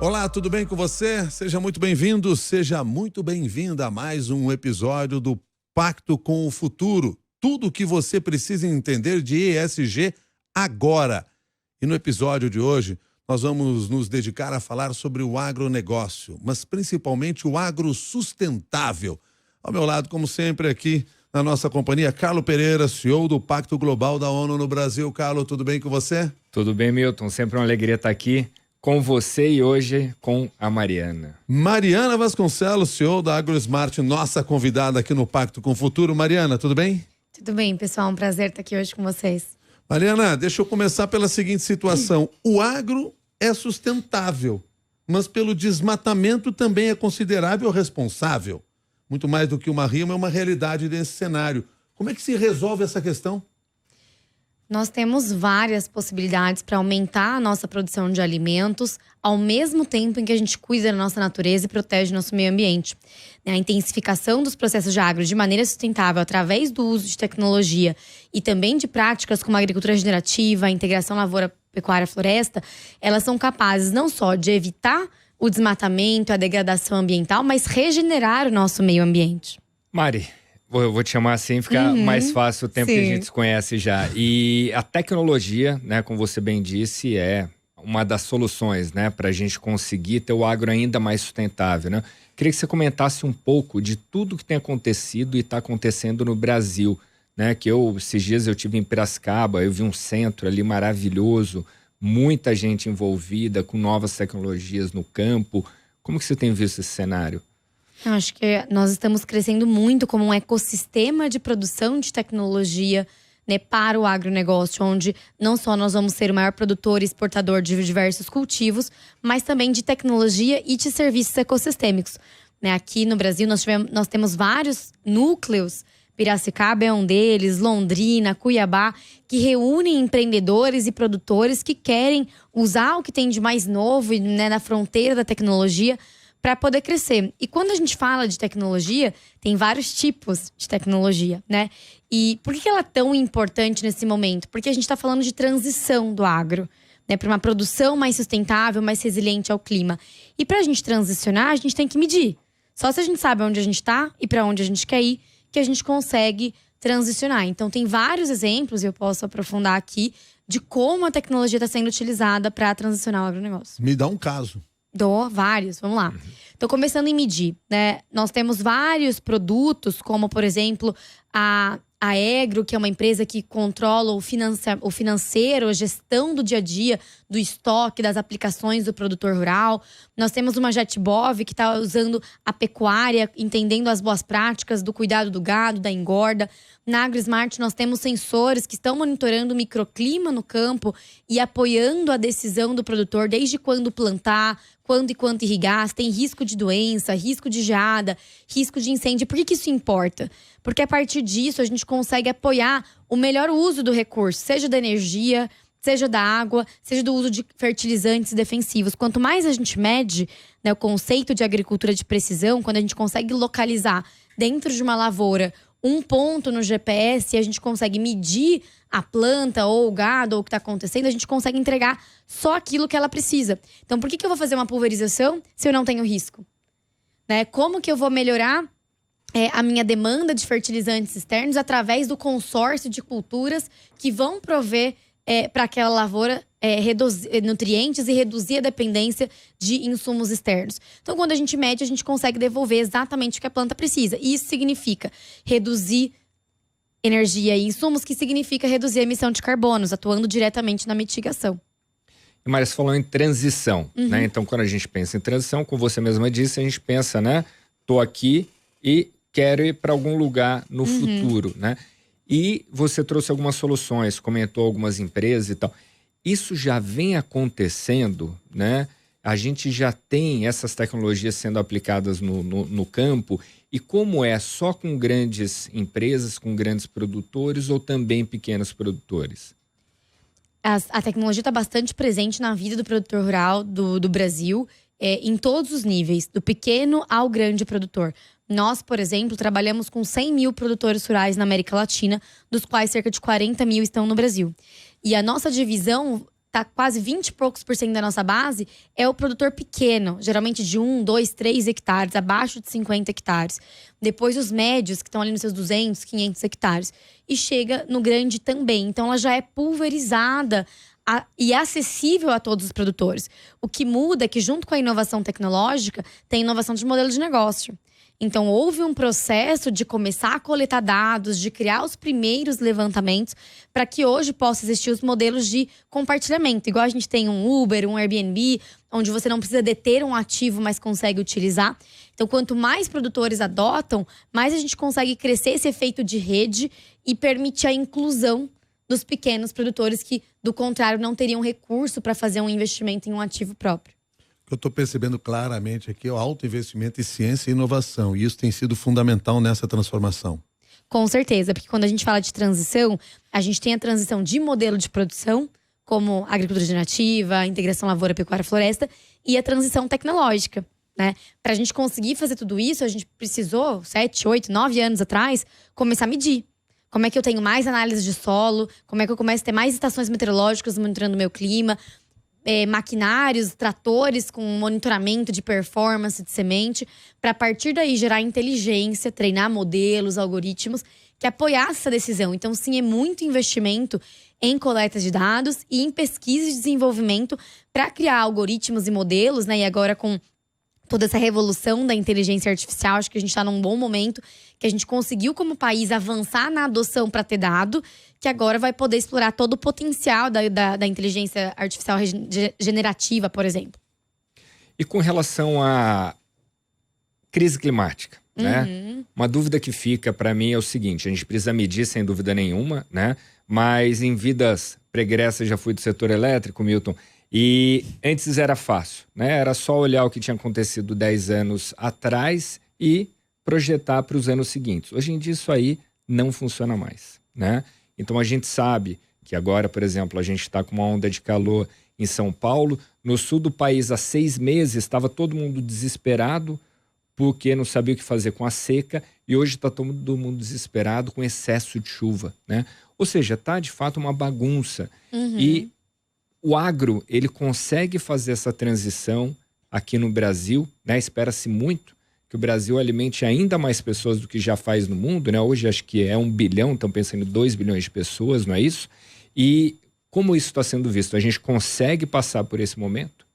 Olá, tudo bem com você? Seja muito bem-vindo, seja muito bem-vinda a mais um episódio do Pacto com o Futuro. Tudo o que você precisa entender de ESG agora. E no episódio de hoje, nós vamos nos dedicar a falar sobre o agronegócio, mas principalmente o agro sustentável. Ao meu lado, como sempre, aqui na nossa companhia, Carlo Pereira, CEO do Pacto Global da ONU no Brasil. Carlo, tudo bem com você? Tudo bem, Milton. Sempre uma alegria estar aqui com você e hoje com a Mariana. Mariana Vasconcelos, CEO da AgroSmart, nossa convidada aqui no Pacto com o Futuro. Mariana, tudo bem? Tudo bem, pessoal. Um prazer estar aqui hoje com vocês. Mariana, deixa eu começar pela seguinte situação. O agro é sustentável, mas pelo desmatamento também é considerável responsável. Muito mais do que uma rima, é uma realidade desse cenário. Como é que se resolve essa questão? Nós temos várias possibilidades para aumentar a nossa produção de alimentos, ao mesmo tempo em que a gente cuida da nossa natureza e protege o nosso meio ambiente. A intensificação dos processos de agro de maneira sustentável através do uso de tecnologia e também de práticas como a agricultura regenerativa, a integração lavoura, pecuária, floresta, elas são capazes não só de evitar o desmatamento, a degradação ambiental, mas regenerar o nosso meio ambiente. Mari, eu vou te chamar assim, fica mais fácil o tempo que a gente se conhece já. E a tecnologia, né, como você bem disse, é uma das soluções, né, para a gente conseguir ter o agro ainda mais sustentável, né? Queria que você comentasse um pouco de tudo que tem acontecido e está acontecendo no Brasil, né? Que esses dias eu tive em Piracicaba, eu vi um centro ali maravilhoso, muita gente envolvida com novas tecnologias no campo. Como que você tem visto esse cenário? Eu acho que nós estamos crescendo muito como um ecossistema de produção de tecnologia, né, para o agronegócio, onde não só nós vamos ser o maior produtor e exportador de diversos cultivos, mas também de tecnologia e de serviços ecossistêmicos. Né, aqui no Brasil nós temos vários núcleos. Piracicaba é um deles, Londrina, Cuiabá, que reúnem empreendedores e produtores que querem usar o que tem de mais novo, né, na fronteira da tecnologia para poder crescer. E quando a gente fala de tecnologia, tem vários tipos de tecnologia, né? E por que ela é tão importante nesse momento? Porque a gente está falando de transição do agro, né, para uma produção mais sustentável, mais resiliente ao clima. E para a gente transicionar, a gente tem que medir. Só se a gente sabe onde a gente está e para onde a gente quer ir, que a gente consegue transicionar. Então tem vários exemplos, e eu posso aprofundar aqui, de como a tecnologia está sendo utilizada para transicionar o agronegócio. Me dá um caso. Dou vários, vamos lá. Então, começando em medir, né? Nós temos vários produtos, como, por exemplo, a Egro, que é uma empresa que controla o financeiro, a gestão do dia a dia, do estoque, das aplicações do produtor rural. Nós temos uma Jetbov, que está usando a pecuária, entendendo as boas práticas do cuidado do gado, da engorda. Na AgroSmart, nós temos sensores que estão monitorando o microclima no campo e apoiando a decisão do produtor, desde quando plantar, quando e quanto irrigar, se tem risco de doença, risco de geada, risco de incêndio. Por que isso importa? Porque a partir disso a gente consegue apoiar o melhor uso do recurso, seja da energia, seja da água, seja do uso de fertilizantes defensivos. Quanto mais a gente mede, né, o conceito de agricultura de precisão, quando a gente consegue localizar dentro de uma lavoura um ponto no GPS e a gente consegue medir a planta ou o gado ou o que está acontecendo, a gente consegue entregar só aquilo que ela precisa. Então, por que eu vou fazer uma pulverização se eu não tenho risco? Né? Como que eu vou melhorar a minha demanda de fertilizantes externos através do consórcio de culturas que vão prover para aquela lavoura nutrientes e reduzir a dependência de insumos externos. Então, quando a gente mede, a gente consegue devolver exatamente o que a planta precisa. E isso significa reduzir energia e insumos, que significa reduzir a emissão de carbonos, atuando diretamente na mitigação. Mas você falou em transição, né? Então, quando a gente pensa em transição, como você mesma disse, a gente pensa, né? Tô aqui e quero ir para algum lugar no futuro, né? E você trouxe algumas soluções, comentou algumas empresas e tal. Isso já vem acontecendo, né? A gente já tem essas tecnologias sendo aplicadas no campo. E como é? Só com grandes empresas, com grandes produtores ou também pequenos produtores? A tecnologia está bastante presente na vida do produtor rural do Brasil, em todos os níveis, do pequeno ao grande produtor. Nós, por exemplo, trabalhamos com 100 mil produtores rurais na América Latina, dos quais cerca de 40 mil estão no Brasil. E a nossa divisão tá quase 20 e poucos por cento da nossa base, é o produtor pequeno, geralmente de 1, 2, 3 hectares, abaixo de 50 hectares. Depois os médios, que estão ali nos seus 200, 500 hectares. E chega no grande também. Então ela já é pulverizada e acessível a todos os produtores. O que muda é que, junto com a inovação tecnológica, tem inovação de modelo de negócio. Então, houve um processo de começar a coletar dados, de criar os primeiros levantamentos, para que hoje possa existir os modelos de compartilhamento. Igual a gente tem um Uber, um Airbnb, onde você não precisa deter um ativo, mas consegue utilizar. Então, quanto mais produtores adotam, mais a gente consegue crescer esse efeito de rede e permitir a inclusão dos pequenos produtores que, do contrário, não teriam recurso para fazer um investimento em um ativo próprio. Eu estou percebendo claramente aqui é o alto investimento em ciência e inovação. E isso tem sido fundamental nessa transformação. Com certeza, porque quando a gente fala de transição, a gente tem a transição de modelo de produção, como agricultura regenerativa, integração lavoura, pecuária, floresta, e a transição tecnológica, né? Para a gente conseguir fazer tudo isso, a gente precisou, 7, 8, 9 anos atrás, começar a medir. Como é que eu tenho mais análise de solo, como é que eu começo a ter mais estações meteorológicas monitorando o meu clima, maquinários, tratores com monitoramento de performance de semente, para a partir daí gerar inteligência, treinar modelos, algoritmos que apoiassem essa decisão. Então, sim, é muito investimento em coleta de dados e em pesquisa e desenvolvimento para criar algoritmos e modelos, né? E agora com toda essa revolução da inteligência artificial, acho que a gente está num bom momento, que a gente conseguiu como país avançar na adoção para ter dado, que agora vai poder explorar todo o potencial da inteligência artificial generativa, por exemplo. E com relação à crise climática, né? Uma dúvida que fica para mim é o seguinte, a gente precisa medir sem dúvida nenhuma, né? Mas em vidas pregressas, já fui do setor elétrico, Milton, e antes era fácil, né? Era só olhar o que tinha acontecido 10 anos atrás e projetar para os anos seguintes. Hoje em dia isso aí não funciona mais, né? Então a gente sabe que agora, por exemplo, a gente está com uma onda de calor em São Paulo. No sul do país, há 6 meses, estava todo mundo desesperado porque não sabia o que fazer com a seca. E hoje está todo mundo desesperado com excesso de chuva, né? Ou seja, está de fato uma bagunça. E o agro, ele consegue fazer essa transição aqui no Brasil, né? Espera-se muito que o Brasil alimente ainda mais pessoas do que já faz no mundo, né? Hoje acho que é 1 bilhão, estão pensando em 2 bilhões de pessoas, não é isso? E como isso está sendo visto? A gente consegue passar por esse momento?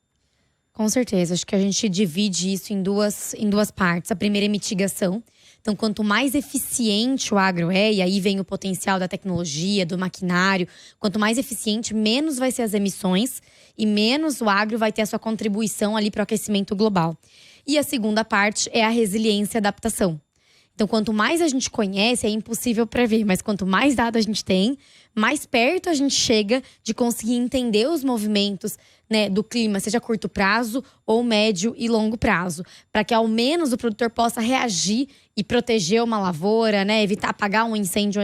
Com certeza, acho que a gente divide isso em duas partes. A primeira é mitigação. Então, quanto mais eficiente o agro é, e aí vem o potencial da tecnologia, do maquinário, quanto mais eficiente, menos vai ser as emissões e menos o agro vai ter a sua contribuição ali para o aquecimento global. E a segunda parte é a resiliência e adaptação. Então, quanto mais a gente conhece, é impossível prever, mas quanto mais dados a gente tem, mais perto a gente chega de conseguir entender os movimentos, né, do clima, seja a curto prazo ou médio e longo prazo, para que ao menos o produtor possa reagir e proteger uma lavoura, né, evitar apagar um incêndio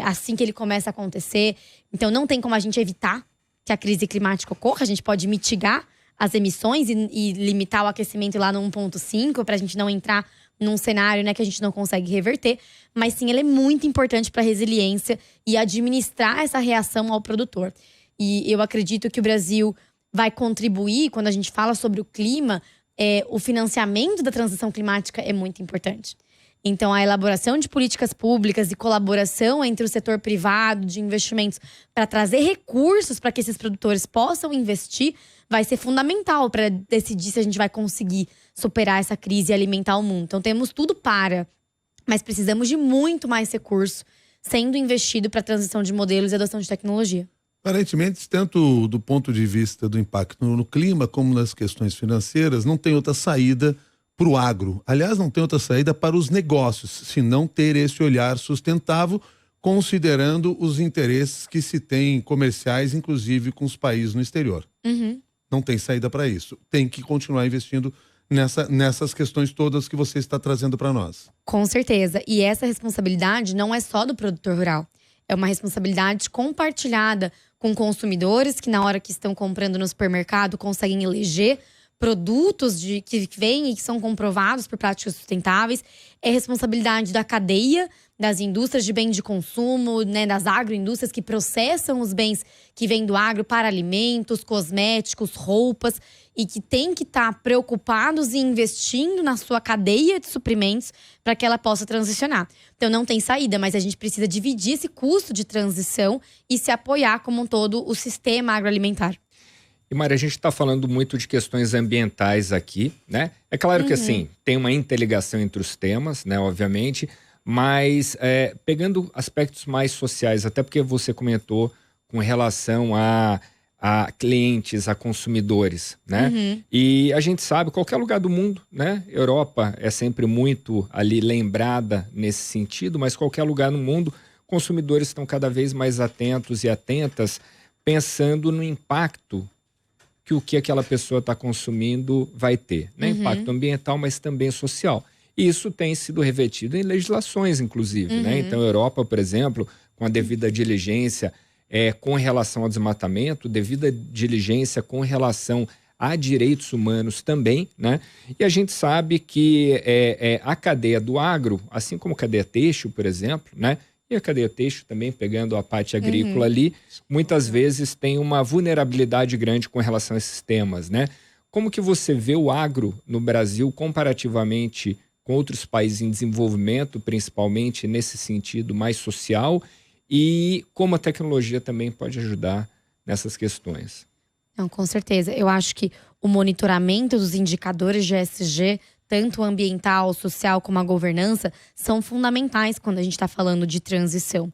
assim que ele começa a acontecer. Então, não tem como a gente evitar que a crise climática ocorra, a gente pode mitigar as emissões e limitar o aquecimento lá no 1,5 para a gente não entrar num cenário, né, que a gente não consegue reverter. Mas sim, ele é muito importante para a resiliência e administrar essa reação ao produtor. E eu acredito que o Brasil vai contribuir, quando a gente fala sobre o clima, o financiamento da transição climática é muito importante. Então, a elaboração de políticas públicas e colaboração entre o setor privado de investimentos para trazer recursos para que esses produtores possam investir vai ser fundamental para decidir se a gente vai conseguir superar essa crise e alimentar o mundo. Então, temos tudo mas precisamos de muito mais recurso sendo investido para a transição de modelos e adoção de tecnologia. Aparentemente, tanto do ponto de vista do impacto no clima como nas questões financeiras, não tem outra saída para o agro. Aliás, não tem outra saída para os negócios, se não ter esse olhar sustentável, considerando os interesses que se tem comerciais, inclusive com os países no exterior. Não tem saída para isso. Tem que continuar investindo nessas questões todas que você está trazendo para nós. Com certeza. E essa responsabilidade não é só do produtor rural. É uma responsabilidade compartilhada com consumidores que, na hora que estão comprando no supermercado, conseguem eleger produtos que vêm e que são comprovados por práticas sustentáveis. É responsabilidade da cadeia, das indústrias de bem de consumo, né, das agroindústrias que processam os bens que vêm do agro para alimentos, cosméticos, roupas, e que tem que estar preocupados e investindo na sua cadeia de suprimentos para que ela possa transicionar. Então não tem saída, mas a gente precisa dividir esse custo de transição e se apoiar como um todo o sistema agroalimentar. E Mari, a gente está falando muito de questões ambientais aqui, né? É claro que assim, tem uma interligação entre os temas, né, obviamente, mas pegando aspectos mais sociais, até porque você comentou com relação a clientes, a consumidores, né? E a gente sabe, qualquer lugar do mundo, né? Europa é sempre muito ali lembrada nesse sentido, mas qualquer lugar no mundo, consumidores estão cada vez mais atentos e atentas, pensando no impacto que o que aquela pessoa está consumindo vai ter, né? Impacto ambiental, mas também social. E isso tem sido revertido em legislações, inclusive, né? Então, a Europa, por exemplo, com a devida diligência com relação ao desmatamento, devida diligência com relação a direitos humanos também, né? E a gente sabe que a cadeia do agro, assim como a cadeia têxtil, por exemplo, né? E a cadeia têxtil também, pegando a parte agrícola ali, muitas vezes tem uma vulnerabilidade grande com relação a esses temas, né? Como que você vê o agro no Brasil comparativamente com outros países em desenvolvimento, principalmente nesse sentido mais social, e como a tecnologia também pode ajudar nessas questões? Não, com certeza. Eu acho que o monitoramento dos indicadores de ESG, tanto ambiental, social como a governança, são fundamentais quando a gente está falando de transição.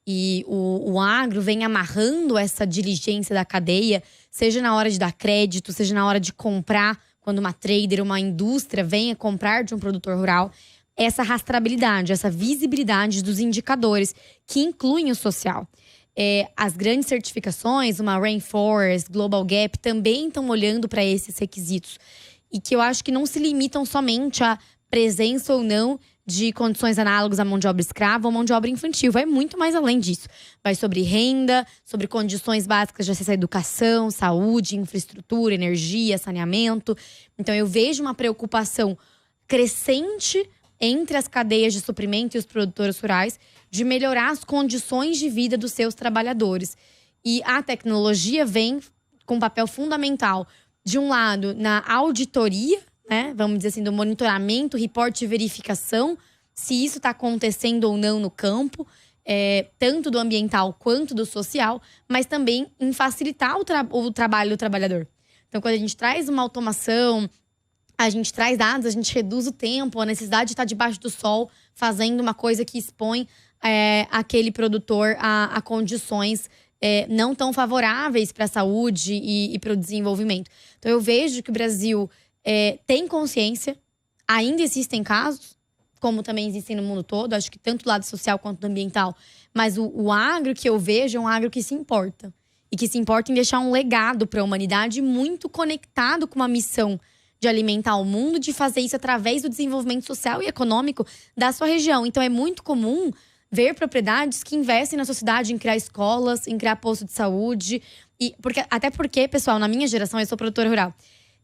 E o agro vem amarrando essa diligência da cadeia, seja na hora de dar crédito, seja na hora de comprar, quando uma trader, uma indústria venha comprar de um produtor rural, essa rastreabilidade, essa visibilidade dos indicadores, que incluem o social. As grandes certificações, uma Rainforest, Global Gap, também estão olhando para esses requisitos. E que eu acho que não se limitam somente à presença ou não de condições análogas à mão de obra escrava ou mão de obra infantil. Vai muito mais além disso. Vai sobre renda, sobre condições básicas de acesso à educação, saúde, infraestrutura, energia, saneamento. Então eu vejo uma preocupação crescente entre as cadeias de suprimento e os produtores rurais de melhorar as condições de vida dos seus trabalhadores. E a tecnologia vem com um papel fundamental, de um lado, na auditoria, né? Vamos dizer assim, do monitoramento, reporte e verificação, se isso está acontecendo ou não no campo, tanto do ambiental quanto do social, mas também em facilitar o trabalho do trabalhador. Então, quando a gente traz uma automação, a gente traz dados, a gente reduz o tempo, a necessidade de estar debaixo do sol, fazendo uma coisa que expõe aquele produtor a condições não tão favoráveis para a saúde e para o desenvolvimento. Então eu vejo que o Brasil tem consciência, ainda existem casos, como também existem no mundo todo, acho que tanto do lado social quanto do ambiental, mas o agro que eu vejo é um agro que se importa. E que se importa em deixar um legado para a humanidade muito conectado com uma missão de alimentar o mundo, de fazer isso através do desenvolvimento social e econômico da sua região. Então é muito comum ver propriedades que investem na sociedade em criar escolas, em criar posto de saúde. Até porque, pessoal, na minha geração, eu sou produtora rural.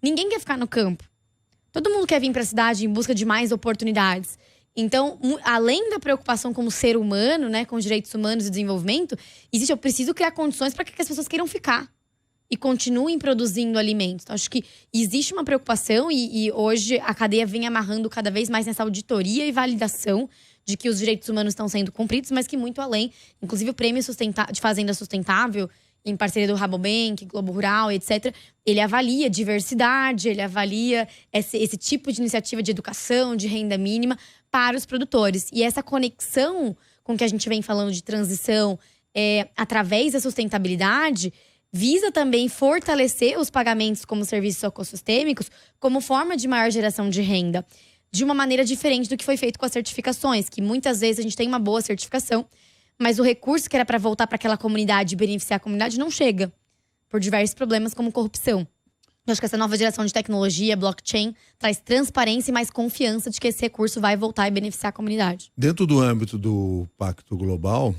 Ninguém quer ficar no campo. Todo mundo quer vir para a cidade em busca de mais oportunidades. Então, além da preocupação como ser humano, né, com os direitos humanos e desenvolvimento, eu preciso criar condições para que as pessoas queiram ficar e continuem produzindo alimentos. Então, acho que existe uma preocupação e hoje a cadeia vem amarrando cada vez mais nessa auditoria e validação de que os direitos humanos estão sendo cumpridos, mas que muito além. Inclusive o Prêmio de Fazenda Sustentável, em parceria do Rabobank, Globo Rural, etc., ele avalia diversidade, ele avalia esse tipo de iniciativa de educação, de renda mínima para os produtores. E essa conexão com que a gente vem falando de transição através da sustentabilidade visa também fortalecer os pagamentos como serviços ecossistêmicos como forma de maior geração de renda, de uma maneira diferente do que foi feito com as certificações, que muitas vezes a gente tem uma boa certificação, mas o recurso que era para voltar para aquela comunidade e beneficiar a comunidade não chega, por diversos problemas como corrupção. Eu acho que essa nova geração de tecnologia, blockchain, traz transparência e mais confiança de que esse recurso vai voltar e beneficiar a comunidade. Dentro do âmbito do Pacto Global,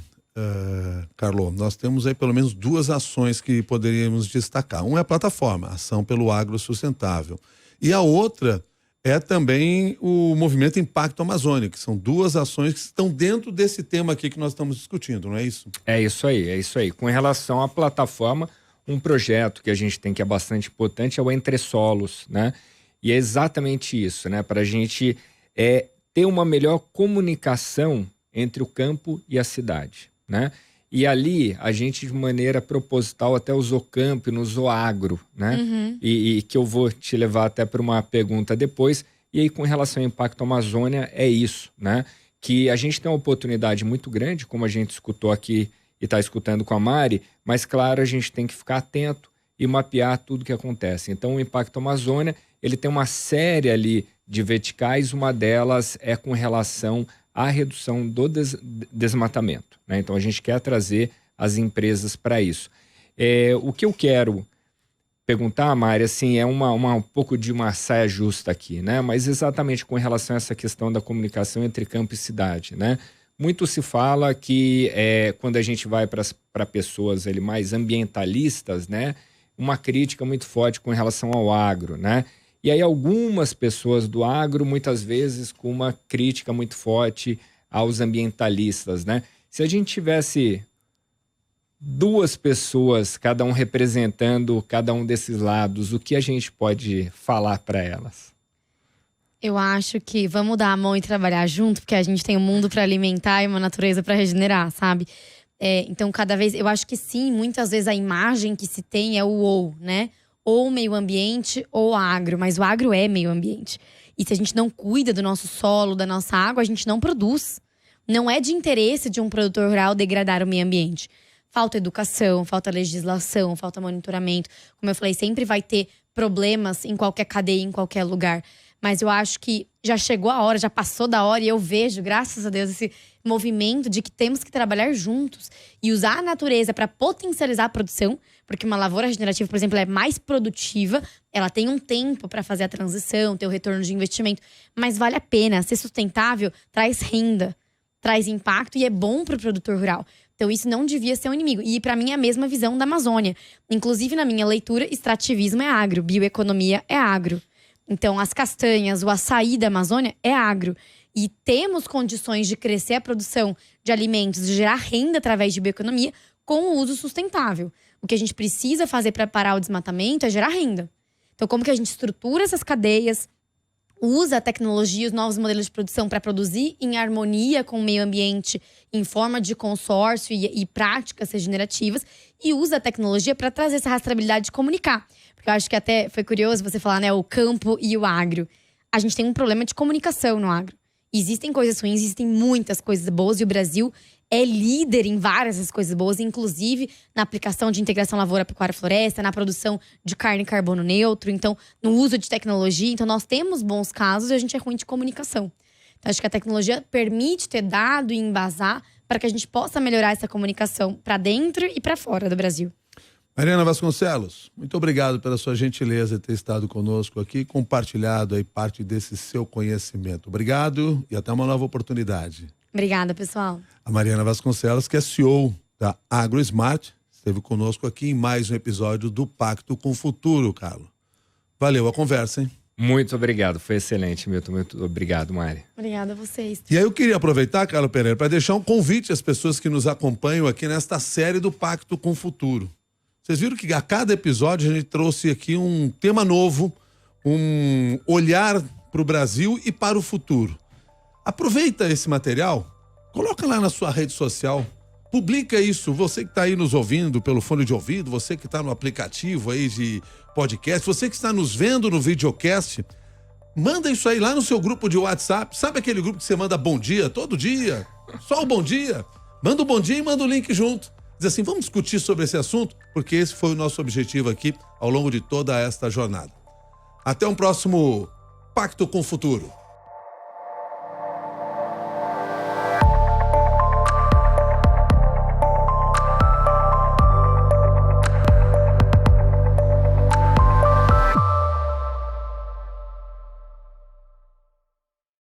Carlo, nós temos aí pelo menos duas ações que poderíamos destacar. Uma é a plataforma, Ação pelo Agro Sustentável. E a outra é também o movimento Impacto Amazônia, que são duas ações que estão dentro desse tema aqui que nós estamos discutindo, não é isso? É isso aí. Com relação à plataforma, um projeto que a gente tem que é bastante importante é o Entre Solos, né? E é exatamente isso, né? Para a gente ter uma melhor comunicação entre o campo e a cidade, né? E ali, a gente, de maneira proposital, até usou campo e não usou agro, né? E que eu vou te levar até para uma pergunta depois. E aí, com relação ao Impacto Amazônia, é isso, né? Que a gente tem uma oportunidade muito grande, como a gente escutou aqui e está escutando com a Mari, mas, claro, a gente tem que ficar atento e mapear tudo o que acontece. Então, o Impacto Amazônia, ele tem uma série ali de verticais, uma delas é com relação à redução do desmatamento, né? Então, a gente quer trazer as empresas para isso. O que eu quero perguntar, Mari, assim, é um pouco de uma saia justa aqui, né? Mas exatamente com relação a essa questão da comunicação entre campo e cidade, né? Muito se fala que quando a gente vai para pessoas ali mais ambientalistas, né? Uma crítica muito forte com relação ao agro, né? E aí algumas pessoas do agro, muitas vezes, com uma crítica muito forte aos ambientalistas, né? Se a gente tivesse duas pessoas, cada um representando cada um desses lados, o que a gente pode falar para elas? Eu acho que vamos dar a mão e trabalhar junto, porque a gente tem um mundo para alimentar e uma natureza para regenerar, sabe? Então, cada vez, eu acho que sim, muitas vezes a imagem que se tem é o ou, né? Ou meio ambiente ou agro, mas o agro é meio ambiente. E se a gente não cuida do nosso solo, da nossa água, a gente não produz. Não é de interesse de um produtor rural degradar o meio ambiente. Falta educação, falta legislação, falta monitoramento. Como eu falei, sempre vai ter problemas em qualquer cadeia, em qualquer lugar. Mas eu acho que já chegou a hora, já passou da hora. E eu vejo, graças a Deus, esse movimento de que temos que trabalhar juntos. E usar a natureza para potencializar a produção. Porque uma lavoura regenerativa, por exemplo, é mais produtiva. Ela tem um tempo para fazer a transição, ter o retorno de investimento. Mas vale a pena. Ser sustentável traz renda, traz impacto e é bom para o produtor rural. Então isso não devia ser um inimigo. E para mim é a mesma visão da Amazônia. Inclusive na minha leitura, extrativismo é agro, bioeconomia é agro. Então as castanhas, o açaí da Amazônia é agro. E temos condições de crescer a produção de alimentos, de gerar renda através de bioeconomia com o uso sustentável. O que a gente precisa fazer para parar o desmatamento é gerar renda. Então como que a gente estrutura essas cadeias, usa a tecnologia, os novos modelos de produção para produzir em harmonia com o meio ambiente, em forma de consórcio e práticas regenerativas, e usa a tecnologia para trazer essa rastreabilidade de comunicar. Porque eu acho que até foi curioso você falar, né, o campo e o agro. A gente tem um problema de comunicação no agro. Existem coisas ruins, existem muitas coisas boas, e o Brasil é líder em várias das coisas boas, inclusive na aplicação de integração lavoura-pecuária-floresta, na produção de carne e carbono neutro, então no uso de tecnologia. Então nós temos bons casos e a gente é ruim de comunicação. Então acho que a tecnologia permite ter dado e embasar para que a gente possa melhorar essa comunicação para dentro e para fora do Brasil. Mariana Vasconcelos, muito obrigado pela sua gentileza de ter estado conosco aqui e compartilhado aí parte desse seu conhecimento. Obrigado e até uma nova oportunidade. Obrigada, pessoal. A Mariana Vasconcelos, que é CEO da AgroSmart, esteve conosco aqui em mais um episódio do Pacto com o Futuro, Carlos. Valeu a conversa, hein? Muito obrigado, foi excelente, Milton. Muito obrigado, Mari. Obrigada a vocês. E aí eu queria aproveitar, Carlos Pereira, para deixar um convite às pessoas que nos acompanham aqui nesta série do Pacto com o Futuro. Vocês viram que a cada episódio a gente trouxe aqui um tema novo, um olhar para o Brasil e para o futuro. Aproveita esse material, coloca lá na sua rede social, publica isso. Você que está aí nos ouvindo pelo fone de ouvido, você que está no aplicativo aí de podcast, você que está nos vendo no videocast, manda isso aí lá no seu grupo de WhatsApp. Sabe aquele grupo que você manda bom dia todo dia? Só o bom dia. Manda o bom dia e manda o link junto. Diz assim, vamos discutir sobre esse assunto, porque esse foi o nosso objetivo aqui ao longo de toda esta jornada. Até um próximo Pacto com o Futuro.